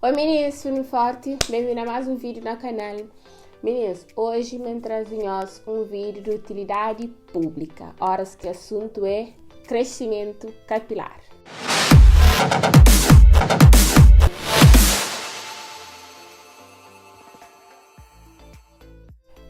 Oi meninas, firme forte, bem-vindo a mais um vídeo no canal. Meninas, hoje me trazemos um vídeo de utilidade pública, horas que o assunto é crescimento capilar.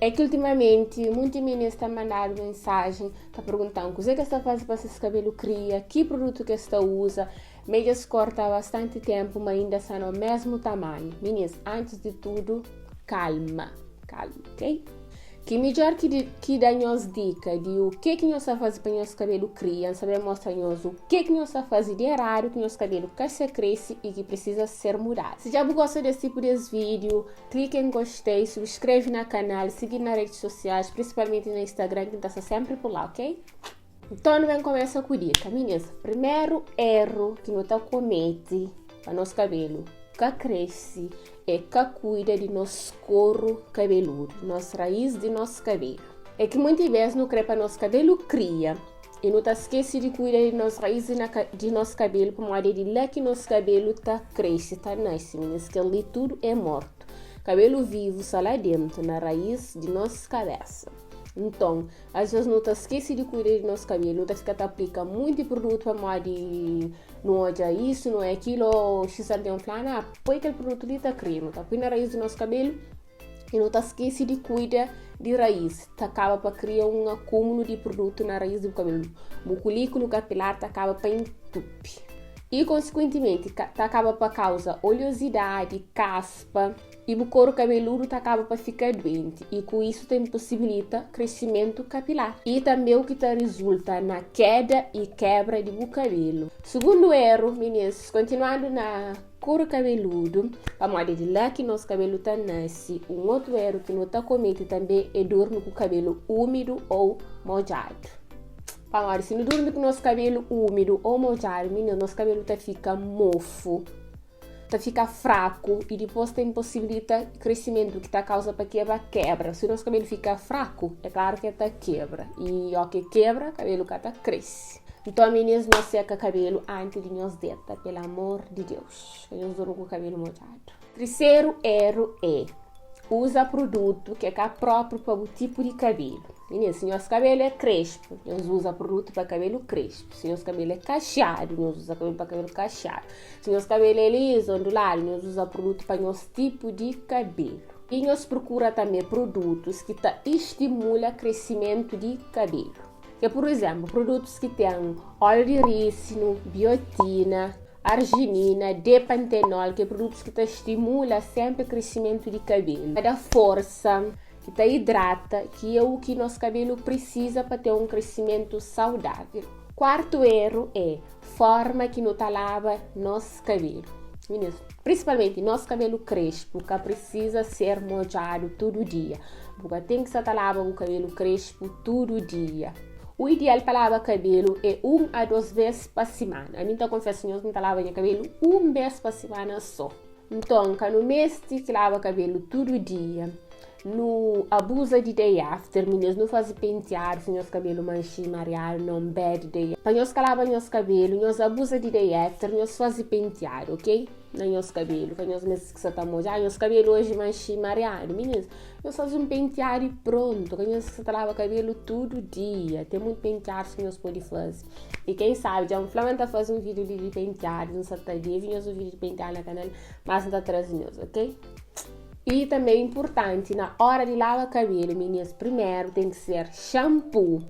É que ultimamente muitas meninas estão mandando mensagem, estão perguntando o que está fazendo para esse cabelo cria, que produto que está usa. Meias corta há bastante tempo, mas ainda está no mesmo tamanho. Meninas, antes de tudo, calma, ok? Que melhor que dar-nos dica de o que nós está fazendo para nosso cabelo cria, saber mostrar-nos o que nós está fazendo de errado, que nosso cabelo cresce e que precisa ser mudado. Se já gostou desse tipo de vídeo, clique em gostei, subscreve no canal, siga nas redes sociais, principalmente no Instagram, que está sempre por lá, ok? Então, vamos começar com a dica, meninas. Primeiro erro que nós comete para nosso cabelo que cresce é que cuida de nosso couro cabeludo, nossa raiz de nosso cabelo. É que muitas vezes não quer para nosso cabelo cria e não esquece de cuidar de nossa raiz de nosso cabelo, para modo de lá que nosso cabelo cresce, nasce, meninas, que ali tudo é morto. Cabelo vivo está lá dentro, na raiz de nossa cabeça. Então, às vezes não esquece de cuidar do nosso cabelo, não fica aplica muito produto para modo de não é isso, não é aquilo, x de um plano, põe aquele produto ali creme, põe na raiz do nosso cabelo e não esquece de cuidar de raiz, acaba para criar um acúmulo de produto na raiz do cabelo, o folículo capilar acaba para entupir. E, consequentemente, acaba para causar oleosidade, caspa, e o couro cabeludo acaba para ficar doente. E com isso possibilita crescimento capilar. E também o que resulta na queda e quebra do cabelo. Segundo erro, meninas, continuando na couro cabeludo, para modo de lá que nosso cabelo nasce, um outro erro que não comete também é dormir com o cabelo úmido ou molhado. Se não dorme com nosso cabelo úmido ou molhado, menina, nosso cabelo fica mofo, fica fraco e depois tem possibilita crescimento que causa para quebra. Se nosso cabelo fica fraco, é claro que quebra. E o que quebra, o cabelo cresce. Então, meninas, não seca cabelo antes de nos deitar, pelo amor de Deus. Nós dormimos com o cabelo molhado. Terceiro erro é usa produto que é próprio para o tipo de cabelo. Meninas, se nosso cabelo é crespo, nós usa produto para cabelo crespo. Se nosso cabelo é cacheado, nós usa produto para cabelo cacheado. Se nosso cabelo é liso, ondulado, nós usa produto para nosso tipo de cabelo. E nós procura também produtos que estimulam o crescimento de cabelo. Que, por exemplo, produtos que têm óleo de rícino, biotina, arginina, depantenol, que é produtos que estimulam sempre o crescimento de cabelo. Dá força, que hidrata, que é o que nosso cabelo precisa para ter um crescimento saudável. Quarto erro é forma que não lava nosso cabelo. Meninas, principalmente nosso cabelo crespo, que precisa ser molhado todo dia. Porque tem que se lavar o cabelo crespo todo dia. O ideal para lavar cabelo é 1 a 2 vezes por semana. A mim confesso que eu lavo meu cabelo 1 vez por semana só. Então, quando mês que lava cabelo todo dia, não abusa de day after, meninas, não faz pentear se nosso cabelo mancha marear, não bad day. Para nós que lava nosso cabelo, nós abusa de day after, nós faz pentear, ok? No nosso cabelo, para nós meses que você está molhado, nosso cabelo hoje mancha marear, meninas, nós faz pentear e pronto, para nós que você lava cabelo todo dia, tem muito pentear que nós pode fazer. E quem sabe, já um Flamengo faz um vídeo de pentear, não sei se dia, vinha um vídeo de pentear no canal, mas não está trazendo, ok? E também é importante, na hora de lavar cabelo, meninas, primeiro tem que ser shampoo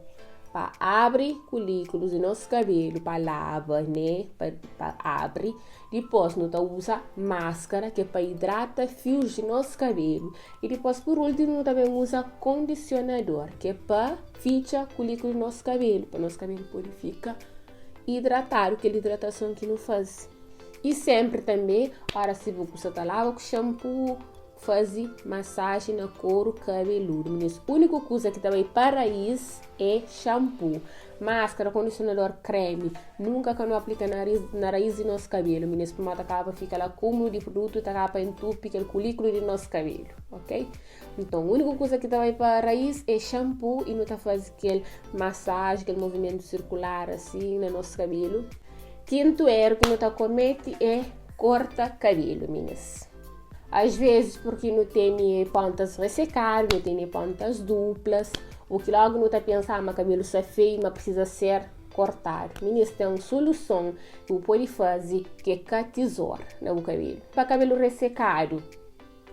para abrir folículos do nosso cabelo, para lavar, né? Para abrir. Depois, nós usa máscara, que é para hidratar fios do nosso cabelo. E depois, por último, nós também usa condicionador, que é para fichar folículo do nosso cabelo, para nosso cabelo poder ficar hidratado, aquela hidratação que não faz. E sempre também, para se você lava com shampoo, fazer massagem no couro cabeludo. Meninas, a única coisa que também para isso é shampoo, máscara, condicionador, creme. Nunca que não aplica na raiz do nosso cabelo. Meninas, por mais acaba fica lá acúmulo de produto, acaba entupir aquele folículo do nosso cabelo, ok? Então, a única coisa que também para a raiz é shampoo e não tá fazendo aquele massagem, aquele movimento circular assim no nosso cabelo. Quinto erro que não comete é corta cabelo, meninas. Às vezes porque não tem pontas ressecar, não tem pontas duplas, o que logo não está pensando, mas cabelo está feio, mas precisa ser cortado. Meninas, tem uma solução que você pode fazer, que é com a tesoura no cabelo. Para cabelo ressecado,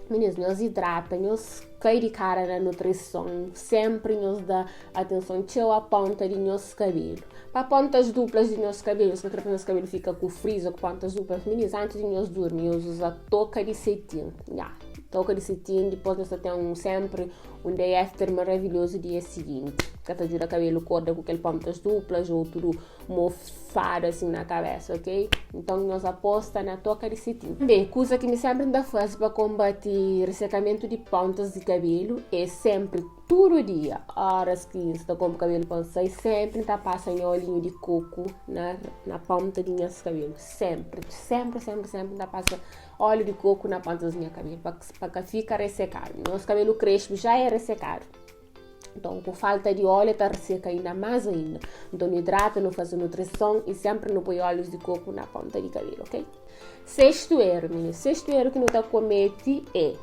meninas, nós hidrata, nós cai de cara na nutrição, sempre nos dá atenção à ponta de nosso cabelo. Para pontas duplas de nosso cabelo, se o nosso cabelo fica com frizz ou com pontas duplas, meninas, antes de nós dormir, nós usamos touca de cetim. Touca de cetim, depois nós temos sempre um day after maravilhoso dia seguinte. Que te ajuda o cabelo corda com aquelas pontas duplas ou tudo mofado assim na cabeça, ok? Então nós aposta na touca de cetim. Bem, coisa que me sempre dá fácil para combater ressecamento de pontas de cabelo é sempre, todo dia, horas que está com o cabelo passar, sempre está passando olhinho de coco na ponta de meus cabelos. Sempre está passando óleo de coco na ponta dos meus cabelos, para que fique ressecado. Nosso cabelo crespo já é ressecado. Então, com falta de óleo, está resseca ainda mais ainda. Então, não hidrata, não faz nutrição e sempre não põe óleos de coco na ponta de cabelo, ok? Sexto erro, meninas. Sexto erro que não está comete é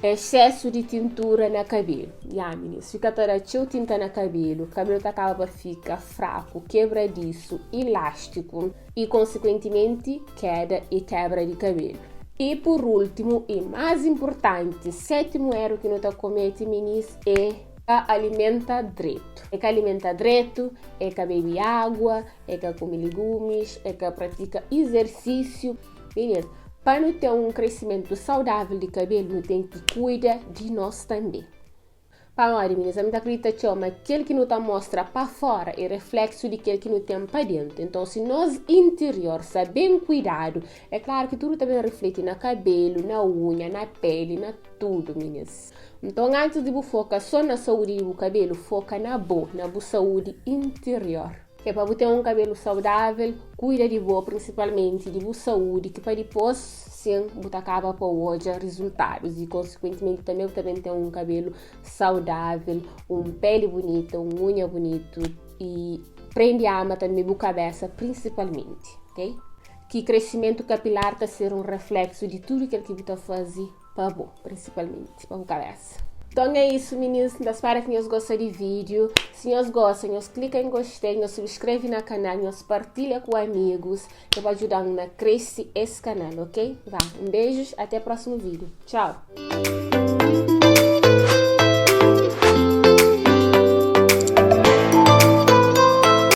excesso de tintura na cabelo. Meninas, fica toda tinta na cabelo, o cabelo acaba ficar fraco, quebradiço, elástico e, consequentemente, queda e quebra de cabelo. E por último, e mais importante, sétimo erro que não está comete, meninas, é alimenta direito. É que alimenta direito, é que bebe água, é que come legumes, é que pratica exercício. Meninas, para não ter um crescimento saudável de cabelo, tem que cuidar de nós também. Para meninas, a minha acredita que aquele que não está mostra para fora é reflexo de aquele que não tem para dentro. Então, se nós interior sabemos cuidado, é claro que tudo também reflete na cabelo, na unha, na pele, na tudo, meninas. Então, antes de focar só na saúde do cabelo, foca na boa saúde interior. Que é para você ter um cabelo saudável, cuida de boa, principalmente de boa saúde, que para depois, sim, você acaba para hoje resultados e, consequentemente, também você tem um cabelo saudável, uma pele bonita, uma unha bonita e prende a alma também boa cabeça, principalmente, ok? Que crescimento capilar está ser um reflexo de tudo que você está fazendo para boa, principalmente para a cabeça. Então é isso, meninos. Espero que vocês gostem do vídeo. Se vocês gostam, vocês clicam em gostei, vocês subscrevem no canal, vocês partilham com amigos, que vai ajudar a crescer esse canal, ok? Um beijo, até o próximo vídeo. Tchau!